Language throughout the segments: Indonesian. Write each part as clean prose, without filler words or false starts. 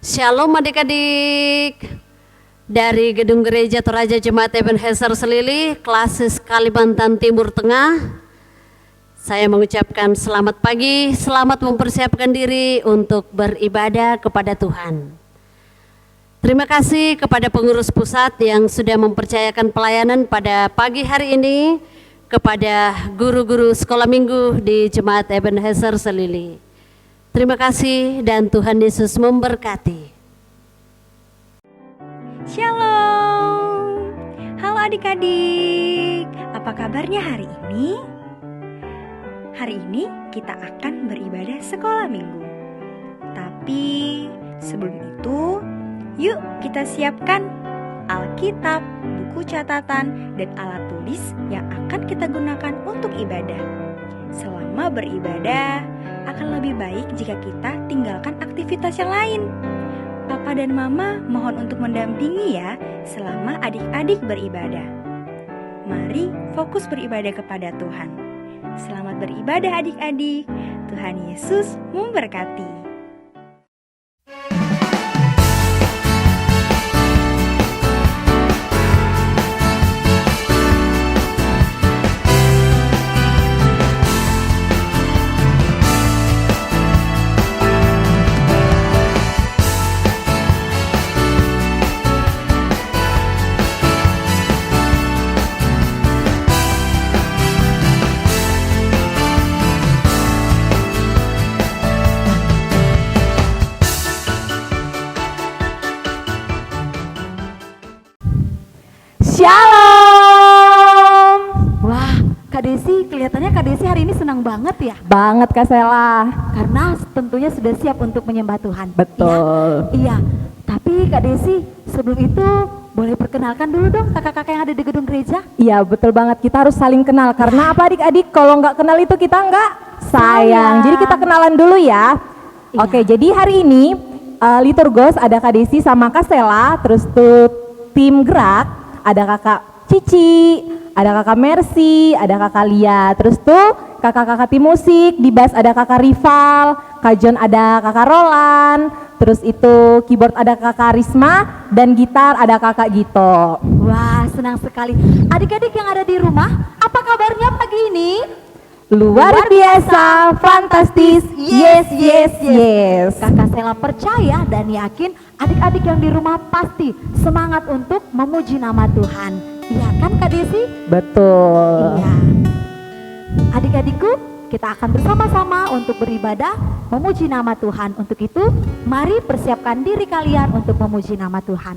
Shalom adik-adik dari Gedung Gereja Toraja Jemaat Ebenezer Selili, Klasis Kalimantan Timur Tengah. Saya mengucapkan selamat pagi, selamat mempersiapkan diri untuk beribadah kepada Tuhan. Terima kasih kepada pengurus pusat yang sudah mempercayakan pelayanan pada pagi hari ini kepada guru-guru sekolah minggu di Jemaat Ebenezer Selili. Terima kasih dan Tuhan Yesus memberkati. Shalom. Halo adik-adik. Apa kabarnya hari ini? Hari ini kita akan beribadah sekolah minggu. Tapi sebelum itu, yuk kita siapkan Alkitab, buku catatan, dan alat tulis yang akan kita gunakan untuk ibadah. Selama beribadah, akan lebih baik jika kita tinggalkan aktivitas yang lain. Papa dan Mama mohon untuk mendampingi ya selama adik-adik beribadah. Mari fokus beribadah kepada Tuhan. Selamat beribadah adik-adik. Tuhan Yesus memberkati. Shalom. Wah, Kak Desi, kelihatannya Kak Desi hari ini senang banget ya? Banget Kak Sela. Karena tentunya sudah siap untuk menyembah Tuhan. Betul. Iya. Tapi Kak Desi, sebelum itu boleh perkenalkan dulu dong kakak-kakak yang ada di gedung gereja? Iya betul banget, kita harus saling kenal. Karena apa adik-adik, kalau nggak kenal itu kita nggak sayang. Jadi kita kenalan dulu ya. Iya. Oke, jadi hari ini Liturgos ada Kak Desi sama Kak Sela. Terus tuh tim gerak ada Kakak Cici, ada Kakak Mercy, ada Kakak Lia. Terus tuh kakak-kakak tim musik, di bass ada Kakak Rival, Kak John ada Kakak Roland. Terus itu keyboard ada Kakak Risma dan gitar ada Kakak Gito. Wah, senang sekali. Adik-adik yang ada di rumah, apa kabarnya pagi ini? Luar biasa, fantastis, yes, yes, yes. Kakak Sela percaya dan yakin adik-adik yang di rumah pasti semangat untuk memuji nama Tuhan. Iya kan Kak Desi? Betul. Iya. Adik-adikku, kita akan bersama-sama untuk beribadah memuji nama Tuhan. Untuk itu, mari persiapkan diri kalian untuk memuji nama Tuhan.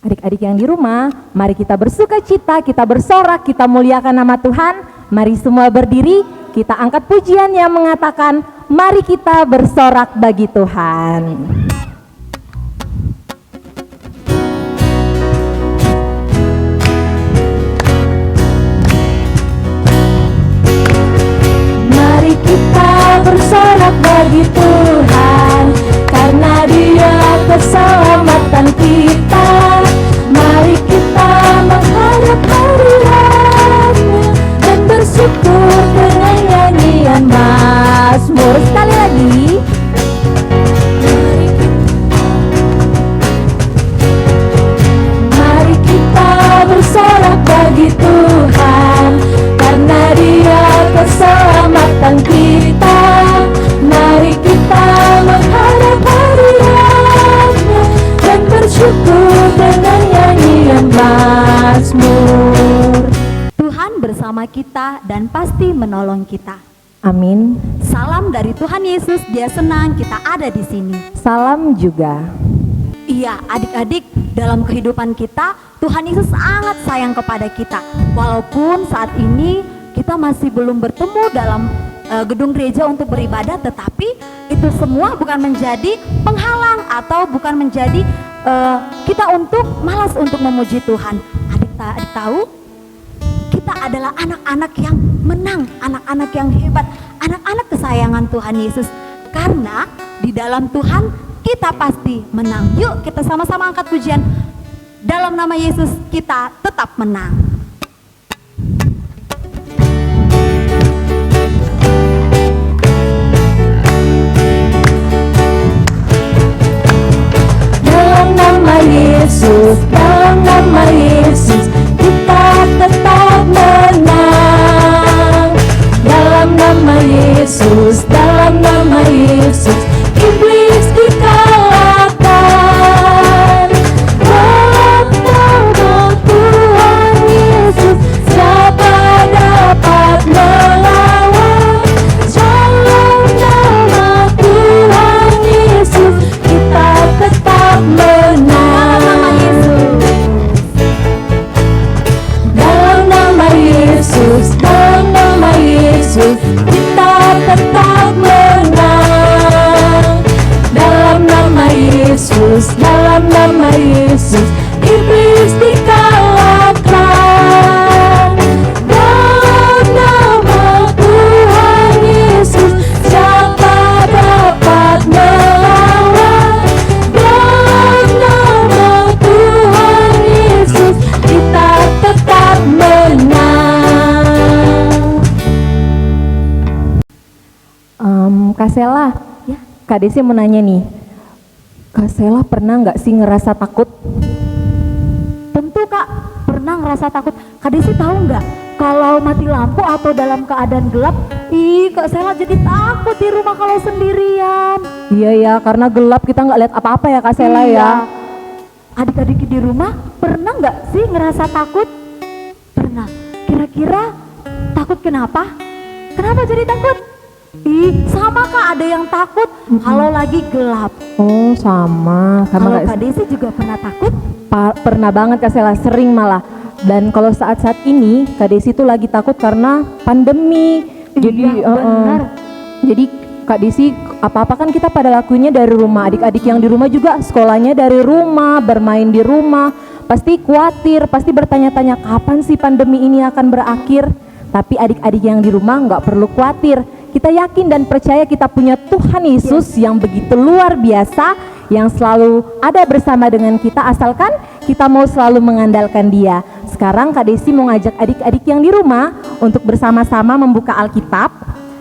Adik-adik yang di rumah, mari kita bersuka cita, kita bersorak, kita muliakan nama Tuhan. Mari semua berdiri, kita angkat pujian yang mengatakan, mari kita bersorak bagi Tuhan. Mari kita bersorak bagi Tuhan, karena Dia keselamatan kita. Mari kita menghadap hadirat-Nya dan bersyukur dengan nyanyian mazmur. Sekali lagi. Mari kita bersorak bagi Tuhan, karena Dia keselamatan kita. Mari kita menghadap hadirat-Nya dan bersyukur dengan nyanyian mazmur. Tuhan bersama kita dan pasti menolong kita. Amin. Salam dari Tuhan Yesus, Dia senang kita ada di sini. Salam juga. Iya, adik-adik, dalam kehidupan kita, Tuhan Yesus sangat sayang kepada kita. Walaupun saat ini kita masih belum bertemu dalam gedung gereja untuk beribadah, tetapi itu semua bukan menjadi penghalang atau bukan menjadi kita untuk malas untuk memuji Tuhan. Adik tahu, kita adalah anak-anak yang menang, anak-anak yang hebat, anak-anak kesayangan Tuhan Yesus. Karena di dalam Tuhan kita pasti menang. Yuk kita sama-sama angkat pujian. Dalam nama Yesus kita tetap menang. Yesus, dalam nama Yesus, iblis dikalahkan. Dalam nama Tuhan Yesus, siapa dapat melawan? Dalam nama Tuhan Yesus, kita tetap menang. Kak Sela, ya, Kak Desi mau nanya nih, Kak Sela pernah nggak sih ngerasa takut? Tentu Kak, pernah ngerasa takut. Kak Desi tahu nggak kalau mati lampu atau dalam keadaan gelap, Kak Sela jadi takut di rumah kalau sendirian. Iya ya, karena gelap kita nggak lihat apa-apa ya Kak Sela ya. Adik-adik di rumah pernah nggak sih ngerasa takut? Pernah. Kira-kira takut kenapa? Kenapa jadi takut? Sama Kak, ada yang takut kalau lagi gelap. Oh sama Kalau nggak- Kak Desi juga pernah takut? Pernah banget Kak Sela, sering malah. Dan kalau saat-saat ini Kak Desi tuh lagi takut karena pandemi. Jadi benar. jadi Kak Desi apa-apa kan kita pada lakuinnya dari rumah. Adik-adik yang di rumah juga sekolahnya dari rumah, bermain di rumah. Pasti khawatir, pasti bertanya-tanya kapan sih pandemi ini akan berakhir. Tapi adik-adik yang di rumah nggak perlu khawatir. Kita yakin dan percaya kita punya Tuhan Yesus yang begitu luar biasa, yang selalu ada bersama dengan kita asalkan kita mau selalu mengandalkan Dia. Sekarang Kak Desi mau ngajak adik-adik yang di rumah untuk bersama-sama membuka Alkitab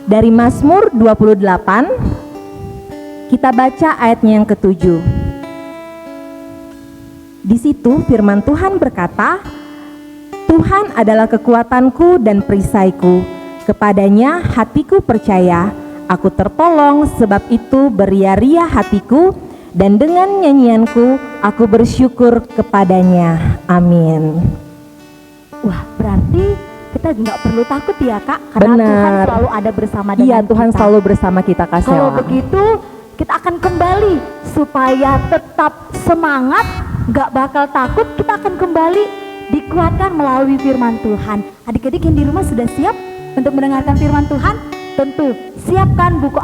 dari Mazmur 28. Kita baca ayatnya yang ke-7. Di situ firman Tuhan berkata, Tuhan adalah kekuatanku dan perisaiku. Kepadanya hatiku percaya, aku tertolong, sebab itu beria-ria hatiku, dan dengan nyanyianku aku bersyukur kepadanya. Amin. Wah, berarti kita nggak perlu takut ya Kak, karena Benar. Tuhan selalu ada bersama dengan Iya, Tuhan kita. selalu bersama kita Kak Sela. Kalau begitu kita akan kembali supaya tetap semangat, nggak bakal takut. Kita akan kembali dikuatkan melalui firman Tuhan. Adik-adik yang di rumah sudah siap untuk mendengarkan firman Tuhan? Tentu siapkan buku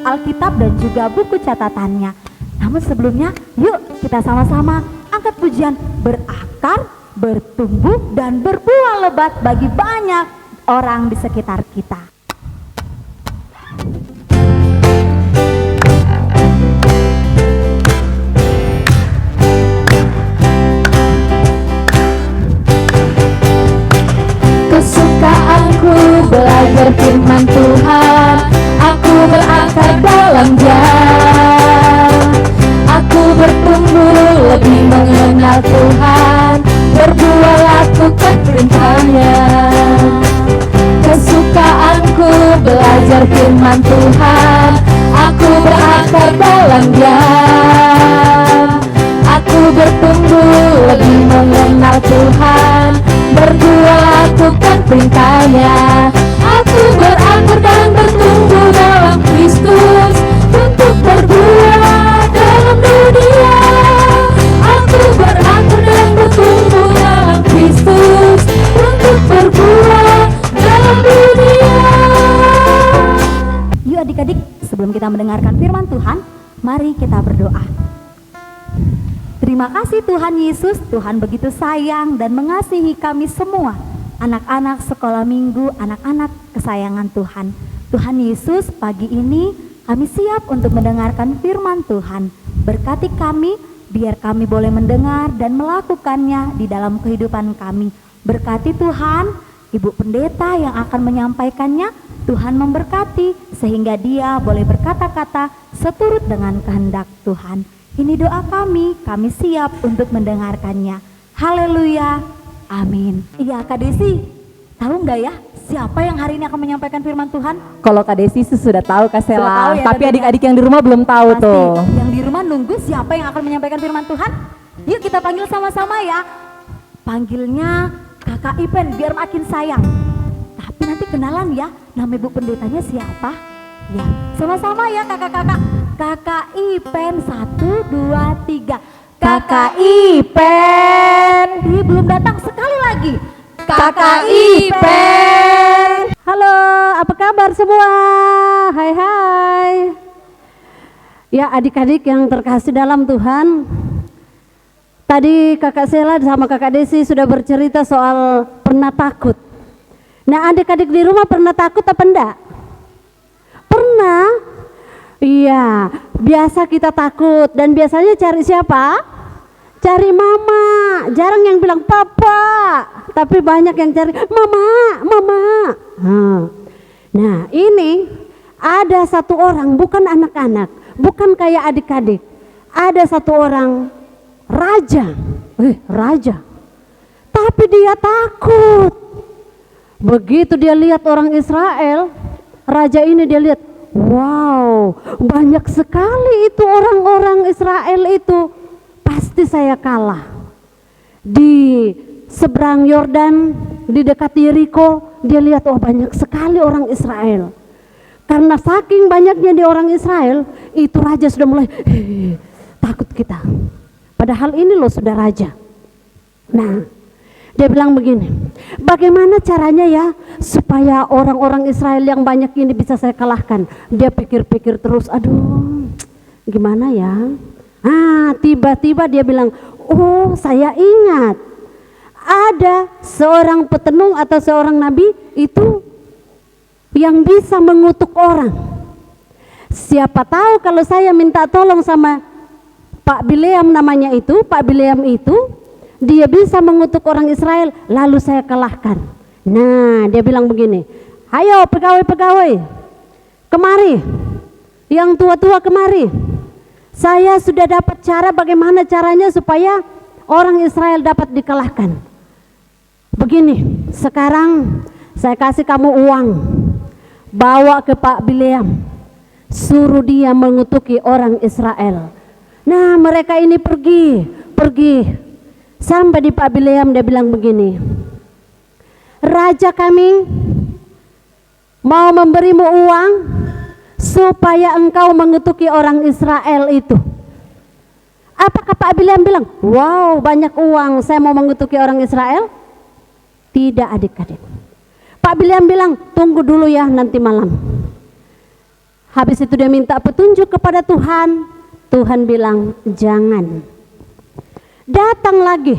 Alkitab dan juga buku catatannya. Namun sebelumnya, yuk kita sama-sama angkat pujian berakar, bertumbuh dan berbuah lebat bagi banyak orang di sekitar kita. Kesukaanku belajar firman Tuhan, aku berakar dalam Dia. Aku bertumbuh lebih mengenal Tuhan, berbuah lakukan perintahnya. Kesukaanku belajar firman Tuhan, aku berakar dalam Dia. Aku bertumbuh lebih mengenal Tuhan, berbuah lakukan perintahnya. Aku berakar dan bertumbuh dalam Kristus, untuk berbuah dalam dunia. Aku berakar dan bertumbuh dalam Kristus, untuk berbuah dalam dunia. Yuk adik-adik, sebelum kita mendengarkan firman Tuhan, mari kita berdoa. Terima kasih Tuhan Yesus, Tuhan begitu sayang dan mengasihi kami semua, anak-anak sekolah minggu, anak-anak kesayangan Tuhan. Tuhan Yesus, pagi ini kami siap untuk mendengarkan firman Tuhan. Berkati kami, biar kami boleh mendengar dan melakukannya di dalam kehidupan kami. Berkati Tuhan, Ibu Pendeta yang akan menyampaikannya, Tuhan memberkati sehingga dia boleh berkata-kata seturut dengan kehendak Tuhan. Ini doa kami siap untuk mendengarkannya. Haleluya, amin. Iya Kak Desi, tahu nggak ya siapa yang hari ini akan menyampaikan firman Tuhan? Kalau Kak Desi sih sudah tahu Kak Sudah Sela, tahu ya, tapi tentunya. adik-adik yang di rumah belum tahu Pasti tuh. yang di rumah nunggu siapa yang akan menyampaikan firman Tuhan. Yuk kita panggil sama-sama ya. Panggilnya Kakak Ipen biar makin sayang. Tapi nanti kenalan ya, nama Ibu Pendetanya siapa? Ya, sama-sama ya kakak-kakak. Kakak Ipen, 1, 2, 3. Kakak Ipen. Ih, belum datang, sekali lagi. Kakak Ipen. Halo, apa kabar semua? Hai hai. Ya adik-adik yang terkasih dalam Tuhan, tadi kakak Sela sama kakak Desi sudah bercerita soal pernah takut. Nah adik-adik di rumah pernah takut apa enggak? Pernah? Iya, biasa kita takut dan biasanya cari siapa? Cari mama, jarang yang bilang papa, tapi banyak yang cari mama, mama. Nah ini ada satu orang, bukan anak-anak, bukan kayak adik-adik. Ada satu orang raja, raja. Tapi dia takut. Begitu dia lihat orang Israel, raja ini dia lihat, wow, banyak sekali itu orang-orang Israel itu. Pasti saya kalah. Di seberang Yordan, di dekat Yeriko, dia lihat, oh banyak sekali orang Israel. Karena saking banyaknya di orang Israel, itu raja sudah mulai takut kita. Padahal ini loh sudah raja. Nah, dia bilang begini, bagaimana caranya ya supaya orang-orang Israel yang banyak ini bisa saya kalahkan? Dia pikir-pikir terus, aduh gimana ya? Tiba-tiba dia bilang, oh saya ingat, ada seorang petenung atau seorang nabi itu yang bisa mengutuk orang. Siapa tahu kalau saya minta tolong sama Pak Bileam namanya itu, Pak Bileam itu, dia bisa mengutuk orang Israel, lalu saya kalahkan. Nah, dia bilang begini, ayo pegawai-pegawai, kemari, yang tua-tua kemari. Saya sudah dapat cara bagaimana caranya supaya orang Israel dapat dikalahkan. Begini, sekarang saya kasih kamu uang, bawa ke Pak Bileam, suruh dia mengutuki orang Israel. Nah mereka ini pergi, sampai di Pak Bileam dia bilang begini, raja kami mau memberimu uang supaya engkau mengutuki orang Israel itu. Apakah Pak Bileam bilang, wow banyak uang saya mau mengutuki orang Israel? Tidak adik-adik. Pak Bileam bilang, tunggu dulu ya nanti malam. Habis itu dia minta petunjuk kepada Tuhan. Tuhan bilang, jangan. Datang lagi.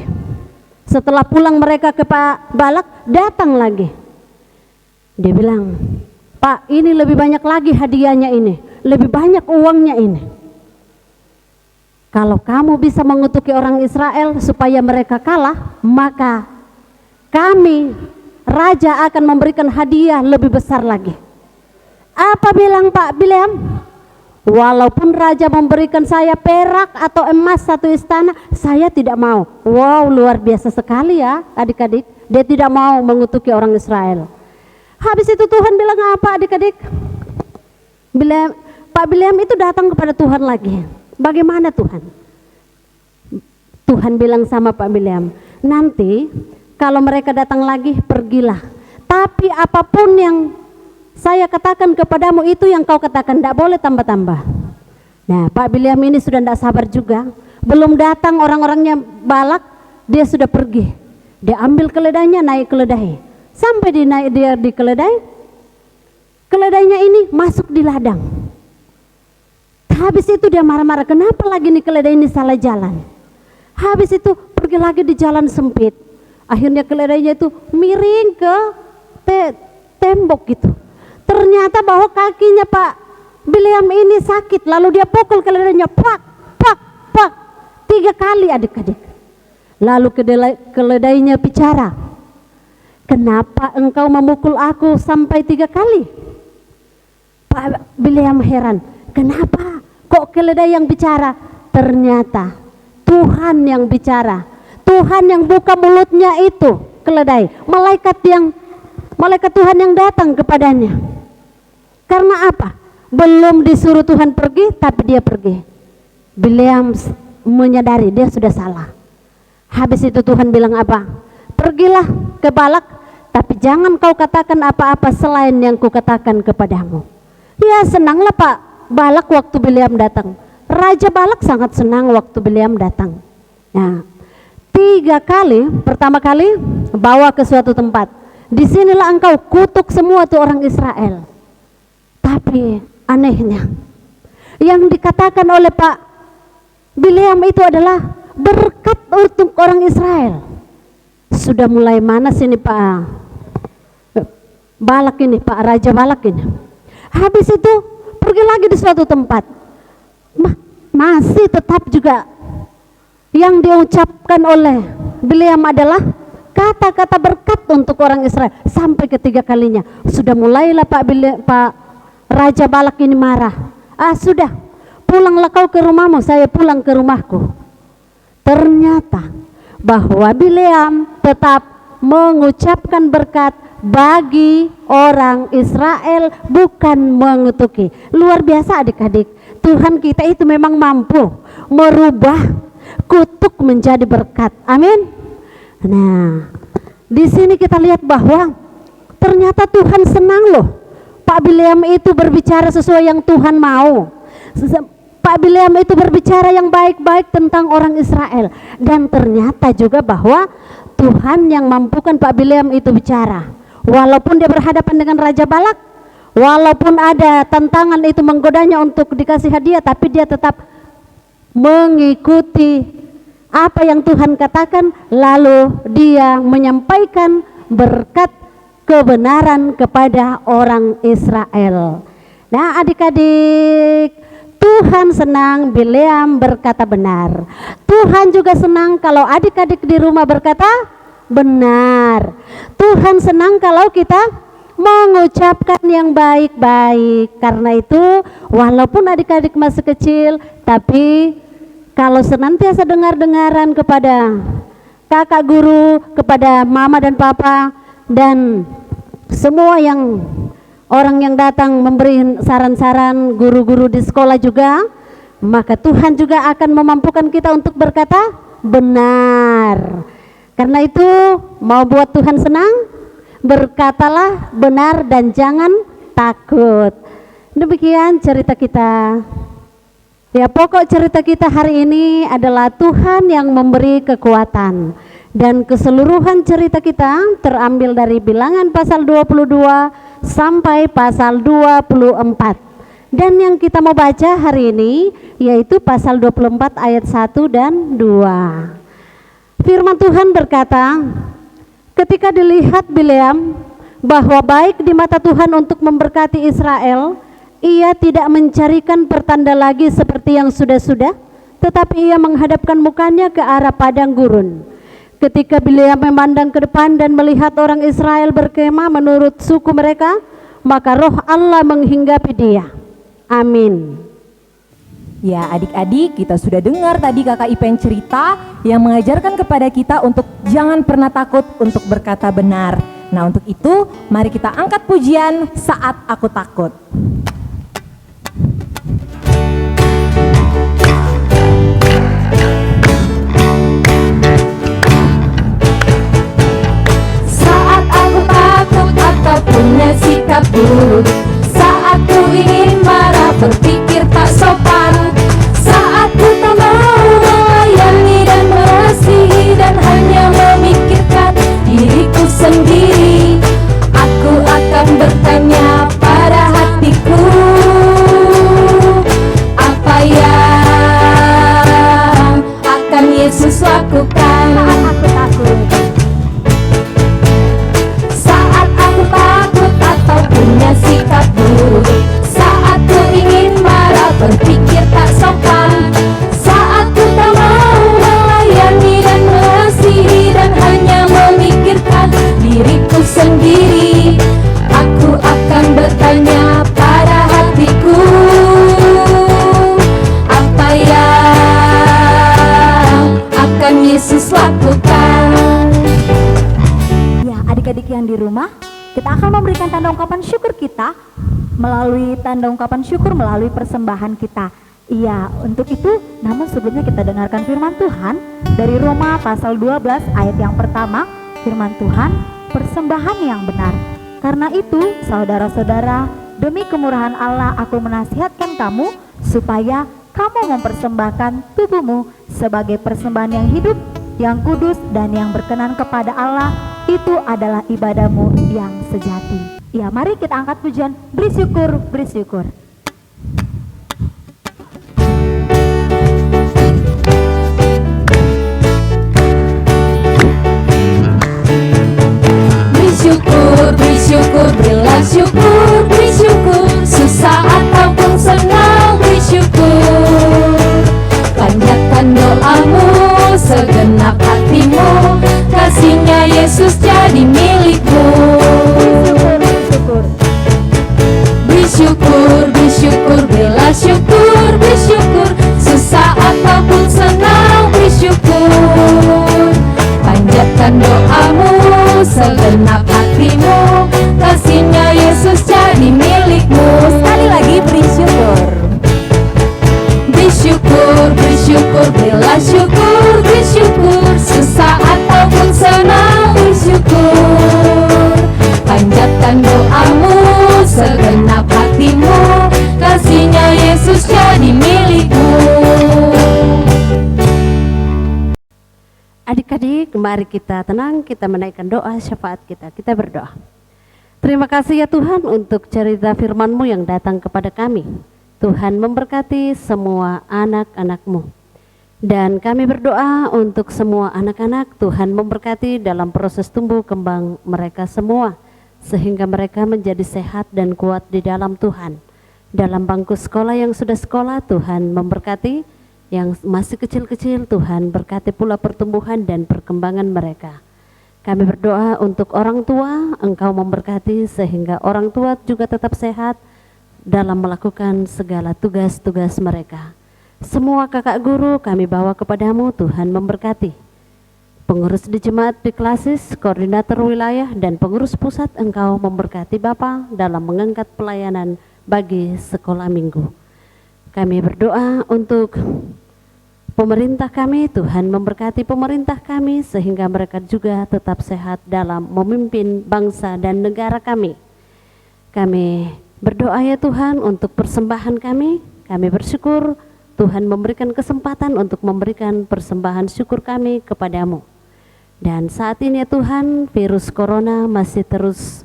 Setelah pulang mereka ke Pak Balak, datang lagi. Dia bilang, Pak ini lebih banyak lagi hadiahnya ini, lebih banyak uangnya ini. Kalau kamu bisa mengutuki orang Israel supaya mereka kalah, maka kami raja akan memberikan hadiah lebih besar lagi. Apa bilang Pak Bileam? Walaupun raja memberikan saya perak atau emas satu istana, saya tidak mau. Wow, luar biasa sekali ya adik-adik. Dia tidak mau mengutuki orang Israel. Habis itu Tuhan bilang apa adik-adik? Pak Bileam itu datang kepada Tuhan lagi. Bagaimana Tuhan? Tuhan bilang sama Pak Bileam, nanti kalau mereka datang lagi pergilah. Tapi apapun yang saya katakan kepadamu itu yang kau katakan, tidak boleh tambah-tambah. Nah Pak Bileam ini sudah tidak sabar juga. Belum datang orang-orangnya Balak, dia sudah pergi. Dia ambil keledainya, naik keledai. Sampai dia di keledai, keledainya ini masuk di ladang. Habis itu dia marah-marah, kenapa lagi nih keledai ini salah jalan. Habis itu pergi lagi di jalan sempit. Akhirnya keledainya itu miring ke tembok gitu. Ternyata bahwa kakinya Pak Bileam ini sakit, lalu dia pukul keledainya, pak, pak, pak, 3 kali adik-adik. Lalu keledainya bicara, kenapa engkau memukul aku sampai 3 kali? Pak Bileam heran, kenapa kok keledai yang bicara? Ternyata Tuhan yang bicara, Tuhan yang buka mulutnya itu keledai, malaikat Tuhan yang datang kepadanya. Karena apa? Belum disuruh Tuhan pergi, tapi dia pergi. Bileam menyadari dia sudah salah. Habis itu Tuhan bilang apa? Pergilah ke Balak, tapi jangan kau katakan apa-apa selain yang kukatakan kepadamu. Ya senanglah Pak Balak waktu Bileam datang. Raja Balak sangat senang waktu Bileam datang. Nah, 3 kali, pertama kali bawa ke suatu tempat. Disinilah engkau kutuk semua tuh orang Israel. Tapi anehnya, yang dikatakan oleh Pak Bileam itu adalah berkat untuk orang Israel. Sudah mulai manas ini Pak Balak ini, Pak Raja Balak ini. Habis itu pergi lagi di suatu tempat, masih tetap juga yang diucapkan oleh Bileam adalah kata-kata berkat untuk orang Israel. Sampai ketiga kalinya sudah mulailah Pak Raja Balak ini marah. Sudah, pulanglah kau ke rumahmu, saya pulang ke rumahku. Ternyata bahwa Bileam tetap mengucapkan berkat bagi orang Israel, bukan mengutuki. Luar biasa adik-adik, Tuhan kita itu memang mampu merubah kutuk menjadi berkat. Amin. Nah, di sini kita lihat bahwa ternyata Tuhan senang loh. Pak Bileam itu berbicara sesuai yang Tuhan mau. Pak Bileam itu berbicara yang baik-baik tentang orang Israel. Dan ternyata juga bahwa Tuhan yang mampukan Pak Bileam itu bicara. Walaupun dia berhadapan dengan Raja Balak, walaupun ada tantangan itu menggodanya untuk dikasih hadiah, tapi dia tetap mengikuti apa yang Tuhan katakan, lalu dia menyampaikan berkat kebenaran kepada orang Israel. Nah adik-adik, Tuhan senang Bileam berkata benar. Tuhan juga senang kalau adik-adik di rumah berkata benar. Tuhan senang kalau kita mengucapkan yang baik-baik. Karena itu walaupun adik-adik masih kecil, tapi kalau senantiasa dengar-dengaran kepada kakak guru, kepada mama dan papa, dan semua yang orang yang datang memberi saran-saran, guru-guru di sekolah juga, maka Tuhan juga akan memampukan kita untuk berkata benar. Karena itu mau buat Tuhan senang, berkatalah benar dan jangan takut. Demikian cerita kita. Ya, pokok cerita kita hari ini adalah Tuhan yang memberi kekuatan. Dan keseluruhan cerita kita terambil dari Bilangan pasal 22 sampai pasal 24. Dan yang kita mau baca hari ini yaitu pasal 24 ayat 1 dan 2. Firman Tuhan berkata, ketika dilihat Bileam bahwa baik di mata Tuhan untuk memberkati Israel, ia tidak mencarikan pertanda lagi seperti yang sudah-sudah, tetapi ia menghadapkan mukanya ke arah padang gurun. Ketika Bileam memandang ke depan dan melihat orang Israel berkemah menurut suku mereka, maka roh Allah menghinggapi dia. Amin. Ya adik-adik, kita sudah dengar tadi kakak Ipeng cerita yang mengajarkan kepada kita untuk jangan pernah takut untuk berkata benar. Nah untuk itu mari kita angkat pujian Saat Aku Takut. Saat aku takut atau punya sikap buruk, saat ku ingin marah berpikir tak sopan, saat ku tak mau melayani dan mengasihi dan hanya memikirkan diriku sendiri, aku akan bertanya pada hatiku, apa yang akan Yesus lakukan? Saat aku takut atau punya sikap buruk, saat ku ingin marah berpikir tak sopan, saat ku tak mau melayani dan mengasihi dan hanya memikirkan diriku sendiri, aku akan bertanya pada hatiku, apa yang akan Yesus lakukan? Ya, adik-adik yang di rumah, kita akan memberikan tanda ungkapan syukur kita melalui tanda ungkapan syukur melalui persembahan kita. Iya, untuk itu, namun sebelumnya kita dengarkan firman Tuhan dari Roma pasal 12 ayat yang pertama. Firman Tuhan, persembahan yang benar. Karena itu, saudara-saudara, demi kemurahan Allah aku menasihatkan kamu supaya kamu mempersembahkan tubuhmu sebagai persembahan yang hidup, yang kudus dan yang berkenan kepada Allah. Itu adalah ibadahmu yang sejati. Ya, mari kita angkat pujian, beri syukur, beri syukur. bersyukur, bersyukur, bela syukur, bersyukur. Sesaat ataupun senang bersyukur. Panjatkan doamu, segenap hatimu, kasihnya Yesus jadi milikmu. Adik-adik, mari kita tenang, kita menaikkan doa syafaat kita. Kita berdoa. Terima kasih ya Tuhan untuk cerita firman-Mu yang datang kepada kami. Tuhan memberkati semua anak-anak-Mu. Dan kami berdoa untuk semua anak-anak, Tuhan memberkati dalam proses tumbuh kembang mereka semua, sehingga mereka menjadi sehat dan kuat di dalam Tuhan. Dalam bangku sekolah yang sudah sekolah, Tuhan memberkati. Yang masih kecil-kecil, Tuhan berkati pula pertumbuhan dan perkembangan mereka. Kami berdoa untuk orang tua, Engkau memberkati sehingga orang tua juga tetap sehat dalam melakukan segala tugas-tugas mereka. Semua kakak guru kami bawa kepadamu, Tuhan memberkati. Pengurus di jemaat di klasis, koordinator wilayah dan pengurus pusat, Engkau memberkati Bapa dalam mengangkat pelayanan bagi sekolah minggu. Kami berdoa untuk pemerintah kami, Tuhan memberkati pemerintah kami sehingga mereka juga tetap sehat dalam memimpin bangsa dan negara kami. Kami berdoa ya Tuhan untuk persembahan kami. Kami bersyukur Tuhan memberikan kesempatan untuk memberikan persembahan syukur kami kepadamu. Dan saat ini ya Tuhan, virus corona masih terus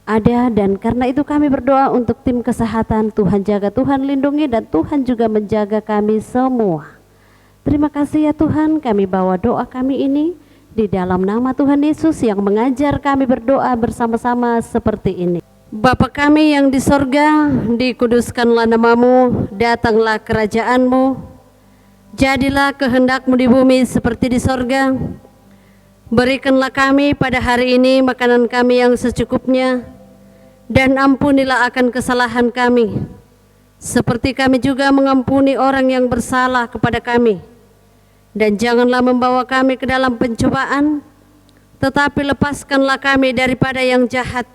ada, dan karena itu kami berdoa untuk tim kesehatan. Tuhan jaga, Tuhan lindungi, dan Tuhan juga menjaga kami semua. Terima kasih ya Tuhan, kami bawa doa kami ini di dalam nama Tuhan Yesus yang mengajar kami berdoa bersama-sama seperti ini. Bapa kami yang di sorga, dikuduskanlah namamu, datanglah kerajaanmu, jadilah kehendakmu di bumi seperti di sorga. Berikanlah kami pada hari ini makanan kami yang secukupnya, dan ampunilah akan kesalahan kami, seperti kami juga mengampuni orang yang bersalah kepada kami. Dan janganlah membawa kami ke dalam pencobaan, tetapi lepaskanlah kami daripada yang jahat,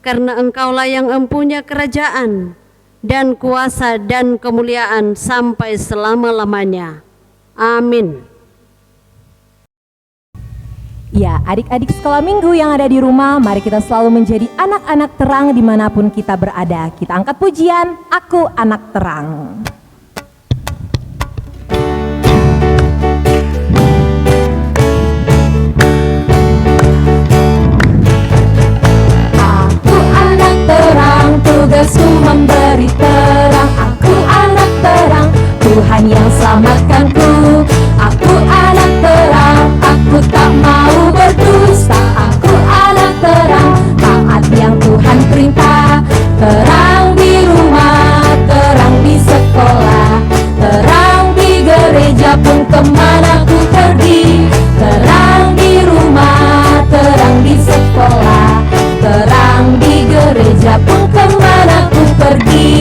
karena Engkaulah yang empunya kerajaan dan kuasa dan kemuliaan sampai selama-lamanya. Amin. Ya, adik-adik sekolah minggu yang ada di rumah, mari kita selalu menjadi anak-anak terang dimanapun kita berada. Kita angkat pujian, Aku Anak Terang. Tugasku memberi terang, aku anak terang, Tuhan yang selamatkanku. Aku anak terang, aku tak mau berdusta. Aku anak terang, taat yang Tuhan perintah. Terang di rumah, terang di sekolah, terang di gereja pun kemana ku pergi. Terang di rumah, terang di sekolah, terang di gereja pun kemana ku pergi.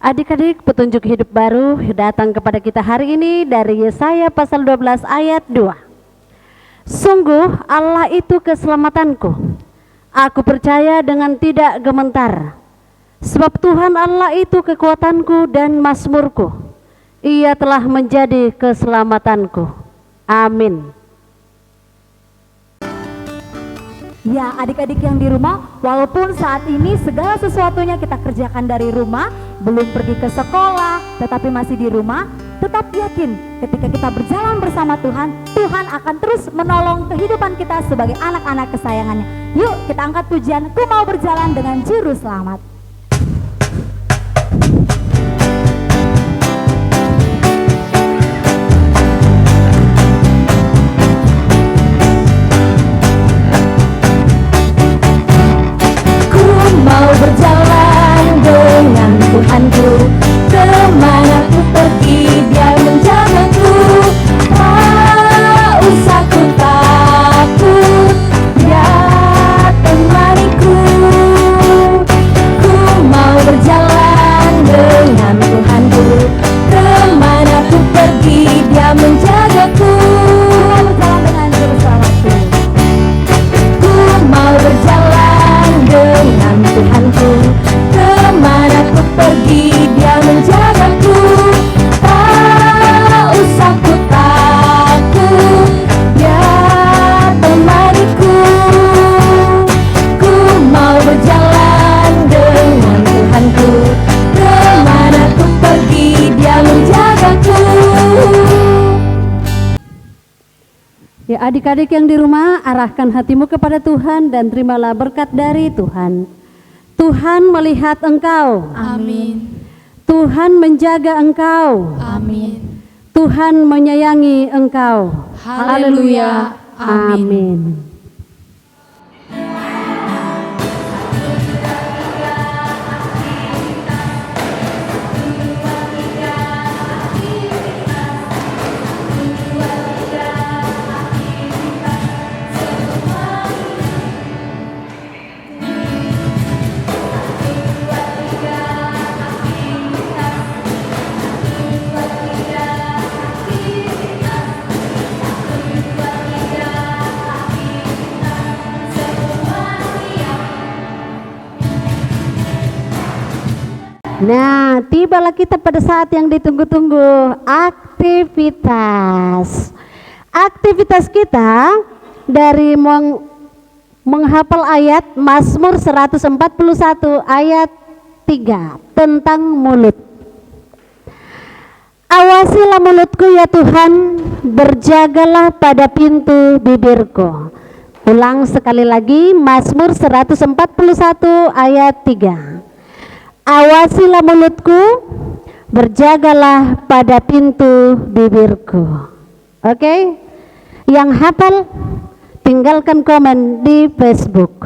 Adik-adik, petunjuk hidup baru datang kepada kita hari ini dari Yesaya pasal 12 ayat 2. Sungguh Allah itu keselamatanku, aku percaya dengan tidak gemetar. Sebab Tuhan Allah itu kekuatanku dan mazmurku, Ia telah menjadi keselamatanku. Amin. Ya, adik-adik yang di rumah, walaupun saat ini segala sesuatunya kita kerjakan dari rumah, belum pergi ke sekolah, tetapi masih di rumah, tetap yakin ketika kita berjalan bersama Tuhan, Tuhan akan terus menolong kehidupan kita sebagai anak-anak kesayangannya. Yuk kita angkat pujian, Ku Mau Berjalan dengan Juru Selamat. Mau berjalan dengan Tuhanku, kemana ku pergi Dia menjagaku. Tak usah ku takut, Dia temaniku. Ku Ya, adik-adik yang di rumah, arahkan hatimu kepada Tuhan dan terimalah berkat dari Tuhan. Tuhan melihat engkau. Amin. Tuhan menjaga engkau. Amin. Tuhan menyayangi engkau. Haleluya. Amin. Amin. Nah, tibalah kita pada saat yang ditunggu-tunggu, aktivitas. Aktivitas kita dari menghafal ayat Mazmur 141 ayat 3 tentang mulut. Awasilah mulutku ya Tuhan, berjagalah pada pintu bibirku. Ulang sekali lagi, Mazmur 141 ayat 3. Awasilah mulutku, berjagalah pada pintu bibirku. Oke? Yang hafal, tinggalkan komen di Facebook.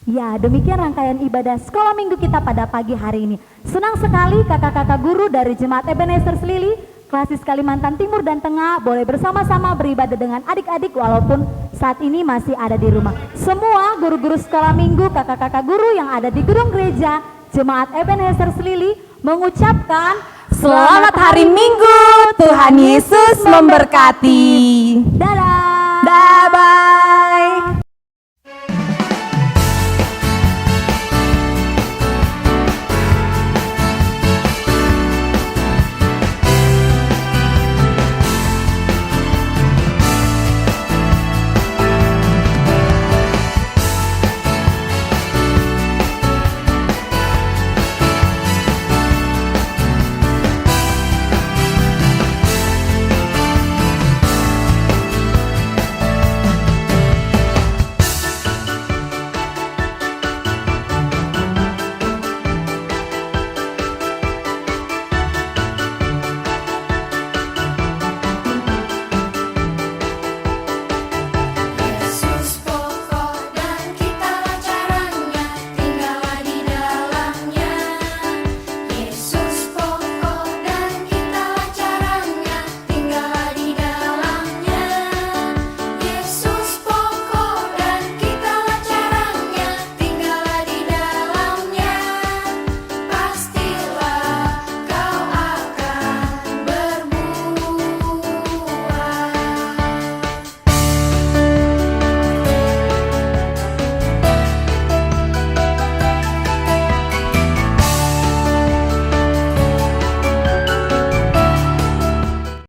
Ya, demikian rangkaian ibadah sekolah minggu kita pada pagi hari ini. Senang sekali kakak-kakak guru dari Jemaat Ebenezer Selili, Klasis Kalimantan Timur dan Tengah boleh bersama-sama beribadah dengan adik-adik walaupun saat ini masih ada di rumah. Semua guru-guru sekolah minggu, kakak-kakak guru yang ada di gedung gereja Jemaat Ebenezer Selili mengucapkan Selamat hari Minggu, Tuhan Yesus memberkati. dadah. Dadah.